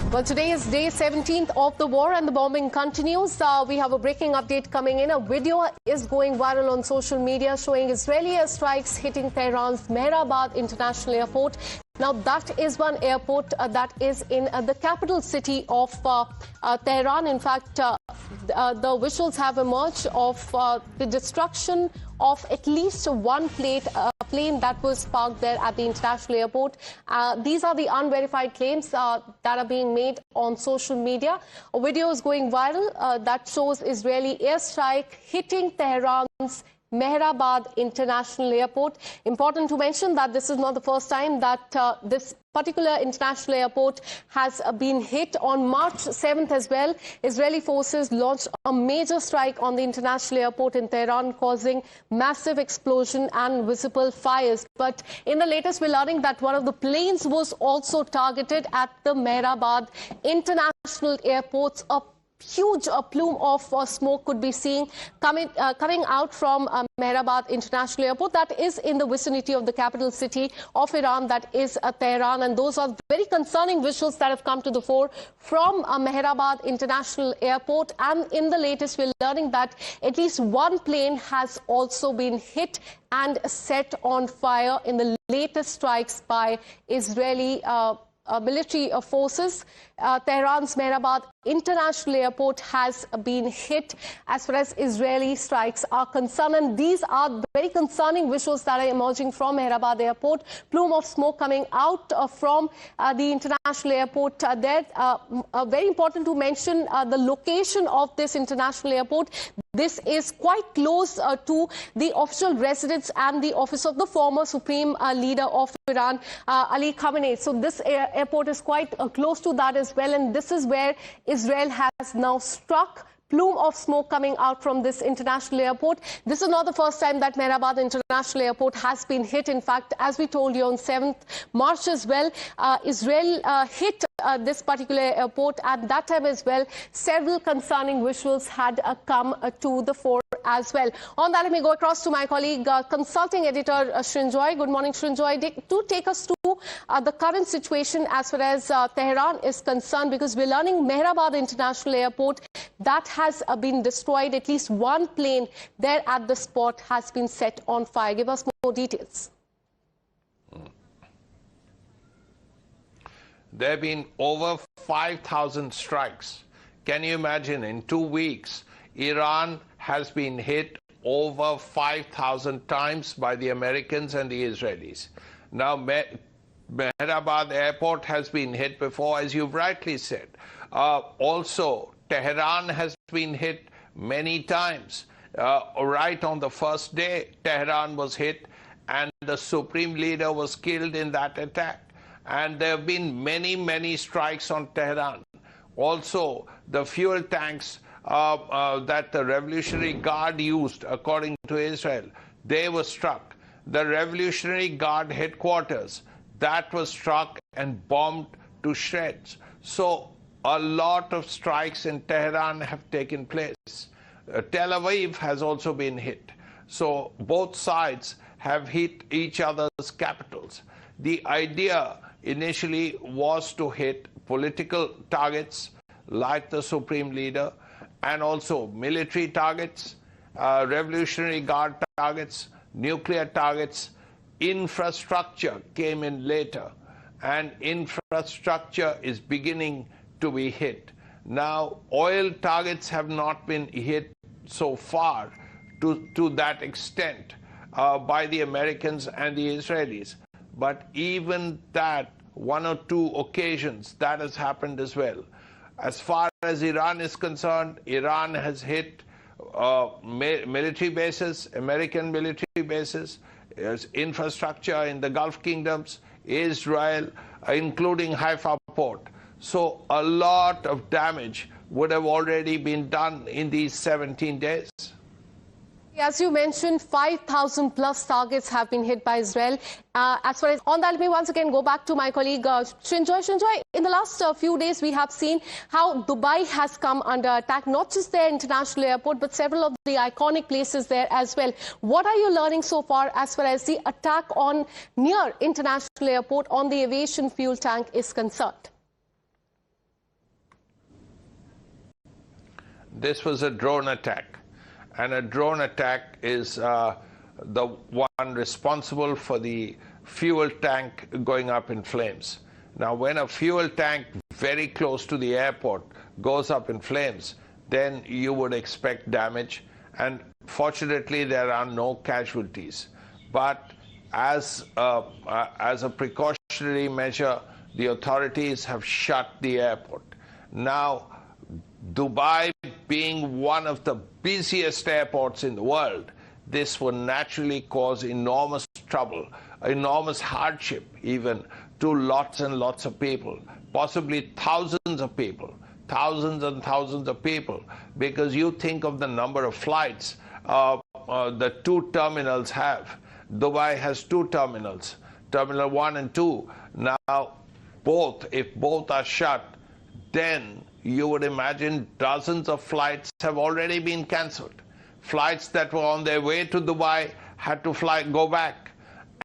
Well, today is day 17th of the war and the bombing continues. We have a breaking update coming in. A video is going viral on social media showing Israeli airstrikes hitting Tehran's Mehrabad International Airport. Now, that is one airport that is in the capital city of Tehran. In fact, the visuals have emerged of the destruction of at least one plane that was parked there at the international airport. These are the unverified claims that are being made on social media. A video is going viral that shows Israeli airstrike hitting Tehran's Mehrabad International Airport. Important to mention that this is not the first time that this particular international airport has been hit. On March 7th as well, Israeli forces launched a major strike on the international airport in Tehran, causing massive explosion and visible fires. But in the latest, we're learning that one of the planes was also targeted at the Mehrabad International Airport's huge plume of smoke could be seen coming out from Mehrabad International Airport. That is in the vicinity of the capital city of Iran, that is Tehran. And those are very concerning visuals that have come to the fore from Mehrabad International Airport. And in the latest, we're learning that at least one plane has also been hit and set on fire in the latest strikes by Israeli military forces. Tehran's Mehrabad International Airport has been hit as far as Israeli strikes are concerned. And these are very concerning visuals that are emerging from Mehrabad Airport. Plume of smoke coming out from the international airport there. Very important to mention the location of this international airport. This is quite close to the official residence and the office of the former supreme leader of Iran, Ali Khamenei. So this airport is quite close to that as well. And this is where Israel has now struck. Plume of smoke coming out from this international airport. This is not the first time that Mehrabad International Airport has been hit. In fact, as we told you on 7th March as well, Israel hit this particular airport. At that time as well, several concerning visuals had come to the fore as well. On that, let me go across to my colleague, consulting editor Srinjoy. Good morning, Srinjoy. Do take us to the current situation as far as Tehran is concerned, because we're learning Mehrabad International Airport that has been destroyed. At least one plane there at the spot has been set on fire. Give us more details. There have been over 5,000 strikes. Can you imagine, in 2 weeks, Iran has been hit over 5,000 times by the Americans and the Israelis. Now, Mehrabad Airport has been hit before, as you've rightly said. Also, Tehran has been hit many times. Right on the first day, Tehran was hit, and the supreme leader was killed in that attack. And there have been many, many strikes on Tehran. Also, the fuel tanks that the Revolutionary Guard used, according to Israel, they were struck. The Revolutionary Guard headquarters, that was struck and bombed to shreds. So a lot of strikes in Tehran have taken place. Tel Aviv has also been hit. So both sides have hit each other's capitals. The idea initially was to hit political targets like the supreme leader, and also military targets, Revolutionary Guard targets, nuclear targets. Infrastructure came in later, and infrastructure is beginning to be hit. Now, oil targets have not been hit so far to that extent by the Americans and the Israelis. But even that, one or two occasions, that has happened as well. As far as Iran is concerned, Iran has hit military bases, American military bases, infrastructure in the Gulf kingdoms, Israel, including Haifa port. So a lot of damage would have already been done in these 17 days. As you mentioned, 5,000 plus targets have been hit by Israel. As far as on that, let me once again go back to my colleague Srinjoy. Srinjoy, in the last few days, we have seen how Dubai has come under attack, not just their international airport, but several of the iconic places there as well. What are you learning so far as far as the attack on near international airport on the aviation fuel tank is concerned? This was a drone attack. And a drone attack is the one responsible for the fuel tank going up in flames. Now, when a fuel tank very close to the airport goes up in flames, then you would expect damage. And fortunately, there are no casualties. But as a precautionary measure, the authorities have shut the airport. Now, Dubai being one of the busiest airports in the world, this will naturally cause enormous trouble, enormous hardship even to lots and lots of people, possibly thousands of people, thousands and thousands of people, because you think of the number of flights the two terminals have. Dubai has two terminals, Terminal 1 and 2. Now, if both are shut, then you would imagine dozens of flights have already been cancelled. Flights that were on their way to Dubai had to go back.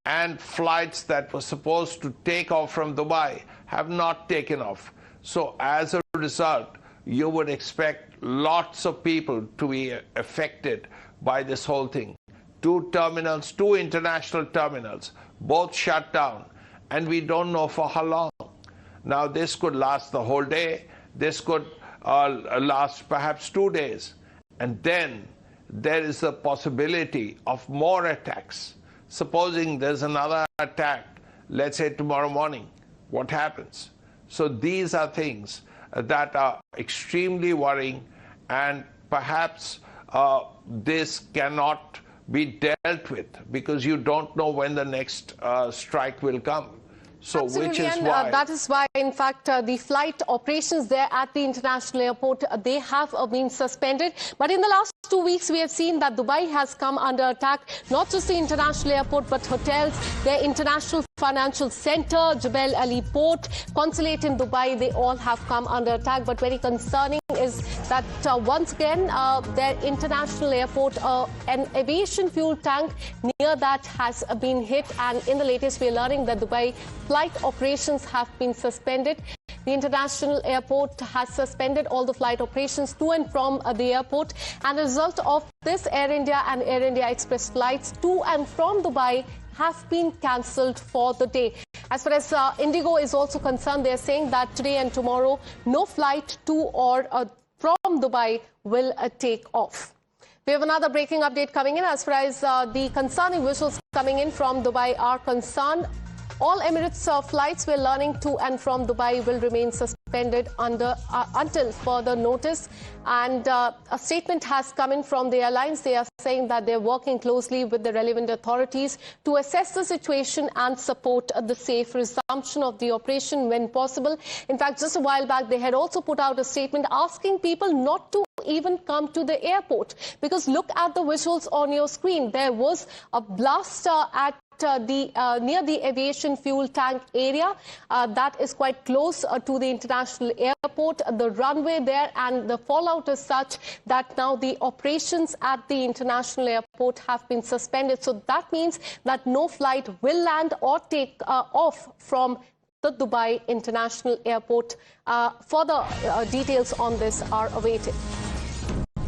And flights that were supposed to take off from Dubai have not taken off. So as a result, you would expect lots of people to be affected by this whole thing. Two terminals, two international terminals, both shut down. And we don't know for how long. Now, this could last the whole day. This could last perhaps 2 days. And then there is the possibility of more attacks. Supposing there's another attack, let's say tomorrow morning, what happens? So these are things that are extremely worrying, and perhaps this cannot be dealt with because you don't know when the next strike will come. So, which is why that is why, in fact, the flight operations there at the international airport, they have been suspended. But in the last 2 weeks, we have seen that Dubai has come under attack, not just the international airport, but hotels, their international financial center, Jebel Ali Port, Consulate in Dubai, they all have come under attack. But very concerning is that once again, their international airport, an aviation fuel tank near that has been hit. And in the latest, we are learning that Dubai flight operations have been suspended. The international airport has suspended all the flight operations to and from the airport. And as a result of this, Air India and Air India Express flights to and from Dubai have been cancelled for the day. As far as Indigo is also concerned, they are saying that today and tomorrow, no flight to or from Dubai will take off. We have another breaking update coming in. As far as the concerning visuals coming in from Dubai are concerned, all Emirates flights we're learning to and from Dubai will remain suspended until further notice. And a statement has come in from the airlines. They are saying that they're working closely with the relevant authorities to assess the situation and support the safe resumption of the operation when possible. In fact, just a while back, they had also put out a statement asking people not to even come to the airport, because look at the visuals on your screen. There was a blast at near the aviation fuel tank area that is quite close to the international airport, the runway there, and the fallout is such that now the operations at the international airport have been suspended. So that means that no flight will land or take off from the Dubai International Airport. Further details on this are awaited.